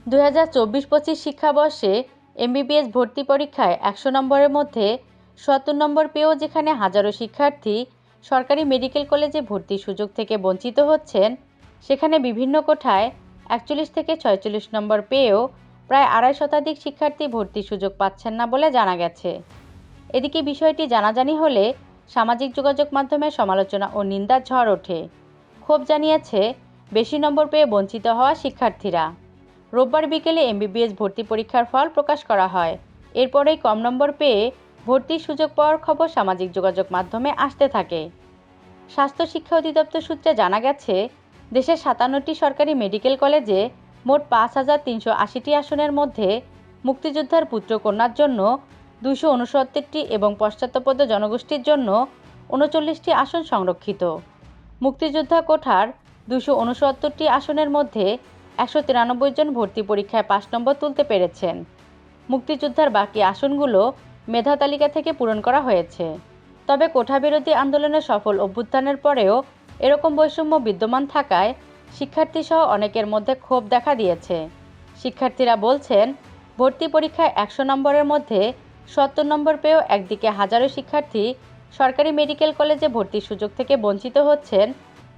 2024-25 শিক্ষাবর্ষে এমবিবিএস ভর্তি পরীক্ষায় 100 নম্বরের মধ্যে 70 নম্বর পেয়েও যেখানে হাজারো শিক্ষার্থী সরকারি মেডিকেল কলেজে ভর্তির সুযোগ থেকে বঞ্চিত হচ্ছেন, সেখানে বিভিন্ন কোঠায় 41 থেকে 46 নম্বর পেয়েও প্রায় 2.5 শতাধিক শিক্ষার্থী ভর্তির সুযোগ পাচ্ছেন না বলে জানা গেছে। এদিকে বিষয়টি জানাজানি হলে সামাজিক যোগাযোগ মাধ্যমে সমালোচনা ও নিন্দার ঝড় ওঠে। ক্ষোভ জানিয়েছে বেশি নম্বর পেয়ে বঞ্চিত হওয়া শিক্ষার্থীরা। রোববার বিকেলে এমবিবিএস ভর্তি পরীক্ষার ফল প্রকাশ করা হয়। এরপরেই কম নম্বর পেয়ে ভর্তির সুযোগ পাওয়ার খবর সামাজিক যোগাযোগ মাধ্যমে আসতে থাকে। স্বাস্থ্য শিক্ষা অধিদপ্তর সূত্রে জানা গেছে, দেশের 57টি সরকারি মেডিকেল কলেজে মোট 5,380টি আসনের মধ্যে মুক্তিযোদ্ধার পুত্রকন্যার জন্য 269টি এবং পশ্চাৎপদ জনগোষ্ঠীর জন্য 39টি আসন সংরক্ষিত। মুক্তিযোদ্ধা কোঠার 269টি আসনের মধ্যে 193 জন ভর্তি পরীক্ষায় 5 নম্বর তুলতে পেরেছেন। মুক্তিযোদ্ধার বাকি আসনগুলো মেধা তালিকা থেকে পূরণ করা হয়েছে। তবে কোঠা বিরোধী আন্দোলনের সফল অভ্যুত্থানের পরেও এরকম বৈষম্য বিদ্যমান থাকায় শিক্ষার্থীসহ অনেকের মধ্যে ক্ষোভ দেখা দিয়েছে। শিক্ষার্থীরা বলছেন, ভর্তি পরীক্ষায় 100 নম্বরের মধ্যে 70 নম্বর পেয়েও একদিকে হাজারো শিক্ষার্থী সরকারি মেডিকেল কলেজে ভর্তির সুযোগ থেকে বঞ্চিত হচ্ছেন,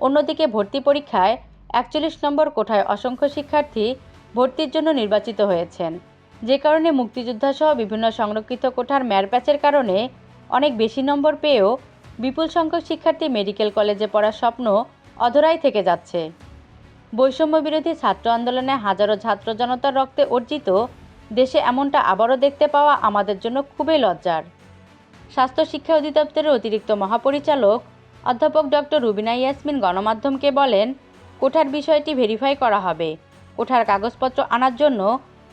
অন্যদিকে ভর্তি পরীক্ষায় 41 নম্বর কোঠায় অসংখ্য শিক্ষার্থী ভর্তির জন্য নির্বাচিত হয়েছেন, যে কারণে মুক্তিযোদ্ধাসহ বিভিন্ন সংরক্ষিত কোঠার মেয়ারপ্যাচের কারণে অনেক বেশি নম্বর পেয়েও বিপুল সংখ্যক শিক্ষার্থী মেডিকেল কলেজে পড়ার স্বপ্ন অধরাই থেকে যাচ্ছে। বৈষম্য বিরোধী ছাত্র আন্দোলনে হাজারো ছাত্র জনতার রক্তে অর্জিত দেশে এমনটা আবারও দেখতে পাওয়া আমাদের জন্য খুবই লজ্জার। স্বাস্থ্য শিক্ষা অধিদপ্তরের অতিরিক্ত মহাপরিচালক অধ্যাপক ডক্টর রুবিনা ইয়াসমিন গণমাধ্যমকে বলেন, কোঠার বিষয়টি ভেরিফাই করা হবে। কোঠার কাগজপত্র আনার জন্য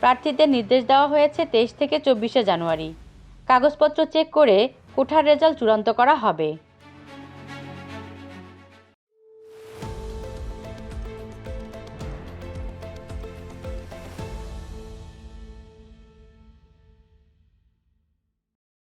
প্রার্থীদের নির্দেশ দেওয়া হয়েছে 23 থেকে 24 জানুয়ারি। কাগজপত্র চেক করে কোঠার রেজাল্ট চূড়ান্ত করা হবে।